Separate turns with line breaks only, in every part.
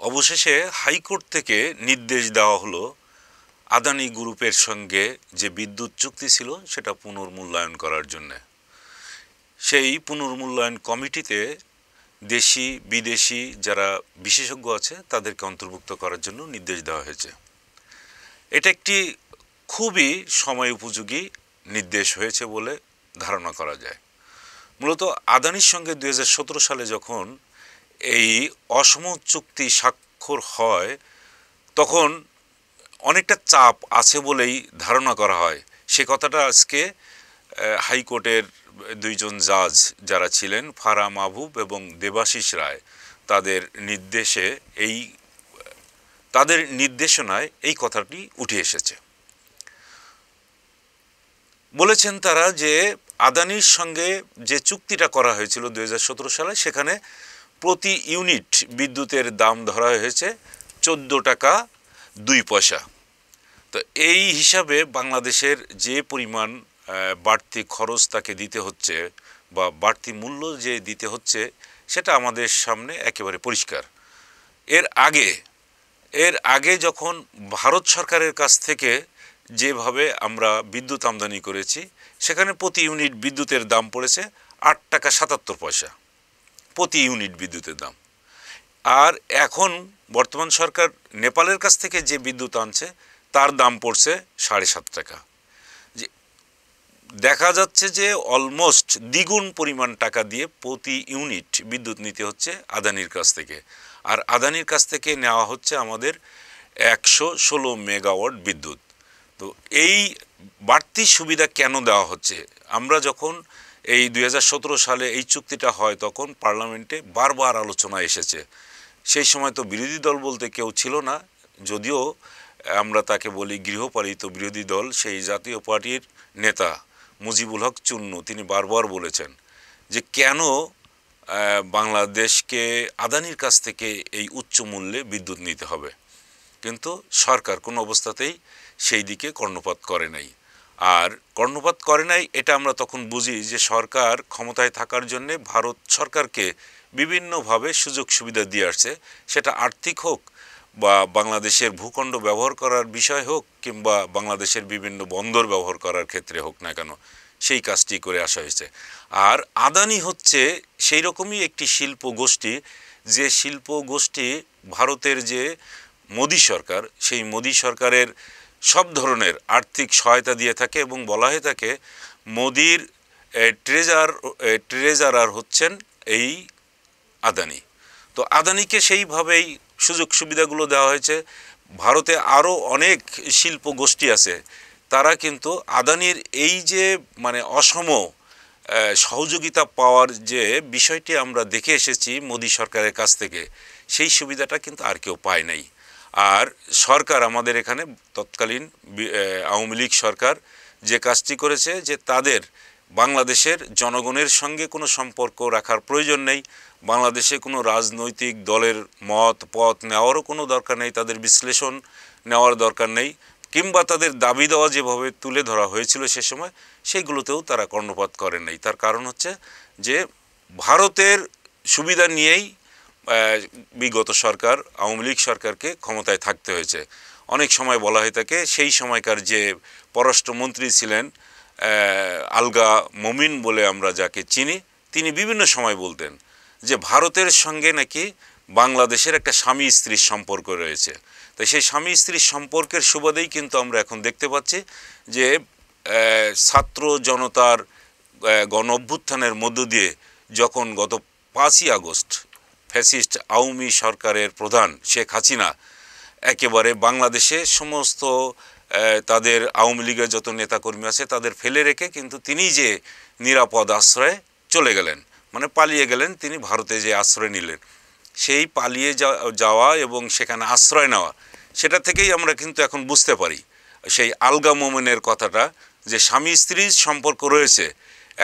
অবশেষে হাইকোর্ট থেকে নির্দেশ দেওয়া হলো আদানি গ্রুপের সঙ্গে যে বিদ্যুৎ চুক্তি ছিল সেটা পুনর্মূল্যায়ন করার জন্য। সেই পুনর্মূল্যায়ন কমিটিতে দেশি বিদেশি যারা বিশেষজ্ঞ আছে তাদেরকে অন্তর্ভুক্ত করার জন্য নির্দেশ দেওয়া হয়েছে। এটা একটি খুবই সময় উপযোগী নির্দেশ হয়েছে বলে ধারণা করা যায়। মূলত আদানির সঙ্গে 2017 সালে যখন এই অসম চুক্তি স্বাক্ষর হয় তখন অনেকটা চাপ আছে বলেই ধারণা করা হয়। সে কথাটা আজকে হাইকোর্টের দুইজন জাজ যারা ছিলেন ফারাহ মাহবুব এবং দেবাশিস রায় তাদের নির্দেশনায় এই কথাটি উঠে এসেছে। বলেছেন তারা যে আদানির সঙ্গে যে চুক্তিটা করা হয়েছিল 2017 সালে সেখানে প্রতি ইউনিট বিদ্যুতের দাম ধরা হয়েছে 14 টাকা 2 পয়সা। তো এই হিসাবে বাংলাদেশের যে পরিমাণ বাড়তি খরচ তাকে দিতে হচ্ছে বা বাড়তি মূল্য যে দিতে হচ্ছে সেটা আমাদের সামনে একেবারে পরিষ্কার। এর আগে যখন ভারত সরকারের কাছ থেকে যেভাবে আমরা বিদ্যুৎ আমদানি করেছি সেখানে প্রতি ইউনিট বিদ্যুতের দাম পড়েছে 8 টাকা 77 পয়সা প্রতি ইউনিট বিদ্যুতের দাম। আর এখন বর্তমান সরকার নেপালের কাছ থেকে যে বিদ্যুৎ আনছে তার দাম পড়ছে 7.5 টাকা। যে দেখা যাচ্ছে যে অলমোস্ট দ্বিগুণ পরিমাণ টাকা দিয়ে প্রতি ইউনিট বিদ্যুৎ নিতে হচ্ছে আদানির কাছ থেকে। আর আদানির কাছ থেকে নেওয়া হচ্ছে আমাদের 116 মেগাওয়াট বিদ্যুৎ। তো এই বাড়তি সুবিধা কেন দেওয়া হচ্ছে? আমরা যখন এই 2017 সালে এই চুক্তিটা হয় তখন পার্লামেন্টে বারবার আলোচনা এসেছে। সেই সময় তো বিরোধী দল বলতে কেউ ছিল না, যদিও আমরা তাকে বলি গৃহপালিত বিরোধী দল। সেই জাতীয় পার্টির নেতা মুজিবুল হক চুন্নু তিনি বারবার বলেছেন যে কেন বাংলাদেশকে আদানির কাছ থেকে এই উচ্চ মূল্যে বিদ্যুৎ নিতে হবে, কিন্তু সরকার কোনো অবস্থাতেই সেই দিকে কর্ণপাত করে নাই। আর কর্ণপাত করে নাই এটা আমরা তখন বুঝি যে সরকার ক্ষমতায় থাকার জন্যে ভারত সরকারকে বিভিন্নভাবে সুযোগ সুবিধা দিয়ে আসছে, সেটা আর্থিক হোক বা বাংলাদেশের ভূখণ্ড ব্যবহার করার বিষয় হোক কিংবা বাংলাদেশের বিভিন্ন বন্দর ব্যবহার করার ক্ষেত্রে হোক না কেন সেই কাজটি করে আসা হয়েছে। আর আদানি হচ্ছে সেই রকমই একটি শিল্প গোষ্ঠী, যে শিল্প গোষ্ঠী ভারতের যে মোদি সরকার সেই মোদি সরকারের সব ধরনের আর্থিক সহায়তা দিয়ে থাকে এবং বলা হয়ে থাকে মোদির ট্রেজারার হচ্ছেন এই আদানি। তো আদানিকে সেইভাবেই সুযোগ সুবিধাগুলো দেওয়া হয়েছে। ভারতে আরও অনেক শিল্প গোষ্ঠী আছে, তারা কিন্তু আদানির এই যে মানে অসম সহযোগিতা পাওয়ার যে বিষয়টি আমরা দেখে এসেছি মোদি সরকারের কাছ থেকে, সেই সুবিধাটা কিন্তু আর কেউ পায় নাই। আর সরকার আমাদের এখানে তৎকালীন আওয়ামী লীগ সরকার যে কাজটি করেছে যে তাদের বাংলাদেশের জনগণের সঙ্গে কোনো সম্পর্ক রাখার প্রয়োজন নেই, বাংলাদেশে কোনো রাজনৈতিক দলের মত পথ নেওয়ারও কোনো দরকার নেই, তাদের বিশ্লেষণ নেওয়ার দরকার নেই, কিংবা তাদের দাবি দেওয়া যেভাবে তুলে ধরা হয়েছিল সে সময় সেইগুলোতেও তারা কর্ণপাত করেন নাই। তার কারণ হচ্ছে যে ভারতের সুবিধা নিয়েই বিগত সরকার আওয়ামী লীগ সরকারকে ক্ষমতায় থাকতে হয়েছে। অনেক সময় বলা হয়ে থাকে সেই সময়কার যে পররাষ্ট্রমন্ত্রী ছিলেন আলগা মোমিন বলে আমরা যাকে চিনি, তিনি বিভিন্ন সময় বলতেন যে ভারতের সঙ্গে নাকি বাংলাদেশের একটা স্বামী স্ত্রীর সম্পর্ক রয়েছে। তাই সেই স্বামী স্ত্রীর সম্পর্কের সুবাদেই কিন্তু আমরা এখন দেখতে পাচ্ছি যে ছাত্র জনতার গণ অভ্যুত্থানের মধ্য দিয়ে যখন গত 5ই আগস্ট ফ্যাসিস্ট আওয়ামী সরকারের প্রধান শেখ হাসিনা একেবারে বাংলাদেশে সমস্ত তাদের আওয়ামী লীগের যত নেতাকর্মী আছে তাদের ফেলে রেখে কিন্তু তিনি যে নিরাপদ আশ্রয়ে চলে গেলেন, মানে পালিয়ে গেলেন, তিনি ভারতে যে আশ্রয় নিলেন, সেই পালিয়ে যাওয়া এবং সেখানে আশ্রয় নেওয়া সেটা থেকেই আমরা কিন্তু এখন বুঝতে পারি সেই আলগা মোমেনের কথাটা যে স্বামী স্ত্রীর সম্পর্ক রয়েছে।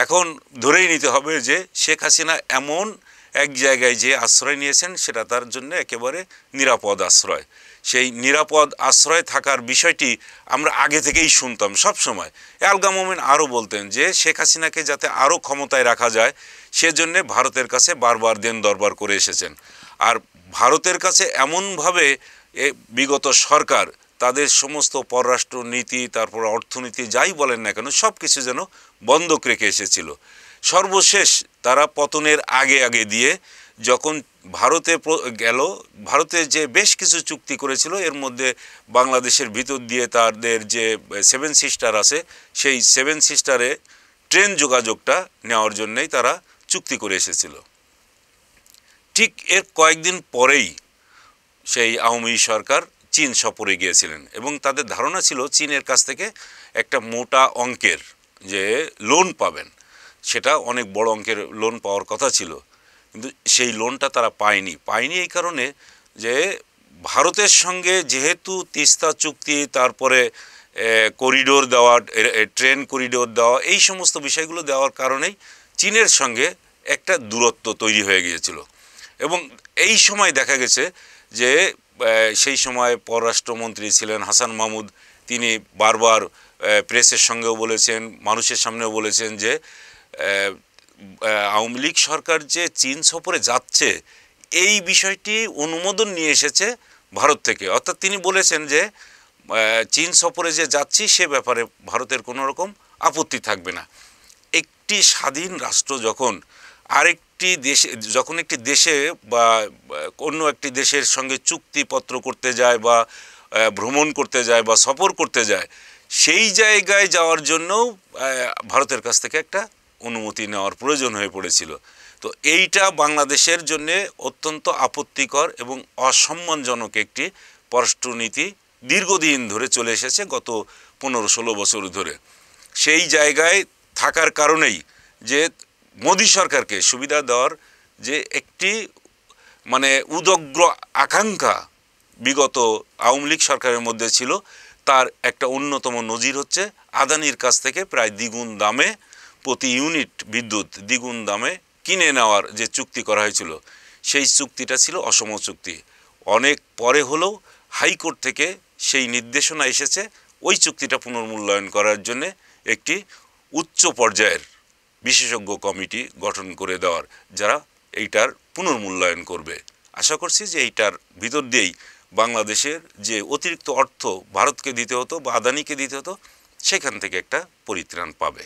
এখন ধরেই নিতে হবে যে শেখ হাসিনা এমন এক জায়গায় যে আশ্রয় নিয়েছেন সেটা তার জন্য একেবারে নিরাপদ আশ্রয়। সেই নিরাপদ আশ্রয় থাকার বিষয়টি আমরা আগে থেকেই শুনতাম সব সময়। আলগা মোমেন আরও বলতেন যে শেখ হাসিনাকে যাতে আরও ক্ষমতায় রাখা যায় সেজন্যে ভারতের কাছে বারবার দেন দরবার করে এসেছেন। আর ভারতের কাছে এমনভাবে বিগত সরকার তাদের সমস্ত পররাষ্ট্র নীতি, তারপর অর্থনীতি যাই বলেন না কেন, সব কিছু যেন বন্ধক রেখে এসেছিল। সর্বশেষ তারা পতনের আগে আগে দিয়ে যখন ভারতে গেল, ভারতে যে বেশ কিছু চুক্তি করেছিল, এর মধ্যে বাংলাদেশের ভিতর দিয়ে তাদের যে 7 সিস্টার আছে, সেই 7 সিস্টারে ট্রেন যোগাযোগটা নেওয়ার জন্যই তারা চুক্তি করে এসেছিল। ঠিক এর কয়েকদিন পরেই সেই আওয়ামী সরকার চীন সফরে গিয়েছিলেন এবং তাদের ধারণা ছিল চীনের কাছ থেকে একটা মোটা অঙ্কের যে লোন পাবেন, সেটা অনেক বড় অঙ্কের লোন পাওয়ার কথা ছিল, কিন্তু সেই লোনটা তারা পায়নি এই কারণে যে ভারতের সঙ্গে যেহেতু তিস্তা চুক্তি, তারপরে করিডোর দেওয়া, ট্রেন করিডোর দেওয়া, এই সমস্ত বিষয়গুলো দেওয়ার কারণেই চীনের সঙ্গে একটা দূরত্ব তৈরি হয়ে গিয়েছিল। এবং এই সময় দেখা গেছে যে সেই সময় পররাষ্ট্রমন্ত্রী ছিলেন হাসান মাহমুদ, তিনি বারবার প্রেসের সঙ্গেও বলেছেন, মানুষের সামনেও বলেছেন যে আওয়ামী লীগ সরকার যে চীন সফরে যাচ্ছে এই বিষয়টি অনুমোদন নিয়ে এসেছে ভারত থেকে। অর্থাৎ তিনি বলেছেন যে চীন সফরে যে যাচ্ছি সে ব্যাপারে ভারতের কোনো রকম আপত্তি থাকবে না। একটি স্বাধীন রাষ্ট্র যখন একটি দেশে বা অন্য একটি দেশের সঙ্গে চুক্তিপত্র করতে যায় বা ভ্রমণ করতে যায় বা সফর করতে যায়, সেই জায়গায় যাওয়ার জন্যও ভারতের কাছ থেকে একটা অনুমতি নেওয়ার প্রয়োজন হয়ে পড়েছিল। তো এইটা বাংলাদেশের জন্যে অত্যন্ত আপত্তিকর এবং অসম্মানজনক একটি পররাষ্ট্রনীতি দীর্ঘদিন ধরে চলে এসেছে, গত 15-16 বছর ধরে। সেই জায়গায় থাকার কারণেই যে মোদী সরকারকে সুবিধা দেওয়ার যে একটি উদগ্র আকাঙ্ক্ষা বিগত আওয়ামী লীগ সরকারের মধ্যে ছিল, তার একটা অন্যতম নজির হচ্ছে আদানির কাছ থেকে প্রায় দ্বিগুণ দামে, প্রতি ইউনিট বিদ্যুৎ দ্বিগুণ দামে কিনে নেওয়ার যে চুক্তি করা হয়েছিল, সেই চুক্তিটা ছিল অসম চুক্তি। অনেক পরে হলেও হাইকোর্ট থেকে সেই নির্দেশনা এসেছে ওই চুক্তিটা পুনর্মূল্যায়ন করার জন্যে একটি উচ্চ পর্যায়ের বিশেষজ্ঞ কমিটি গঠন করে দেওয়ার, যারা এইটার পুনর্মূল্যায়ন করবে। আশা করছি যে এইটার ভিতর দিয়েই বাংলাদেশের যে অতিরিক্ত অর্থ ভারতকে দিতে হতো বা আদানিকে দিতে হতো, সেখান থেকে একটা পরিত্রাণ পাবে।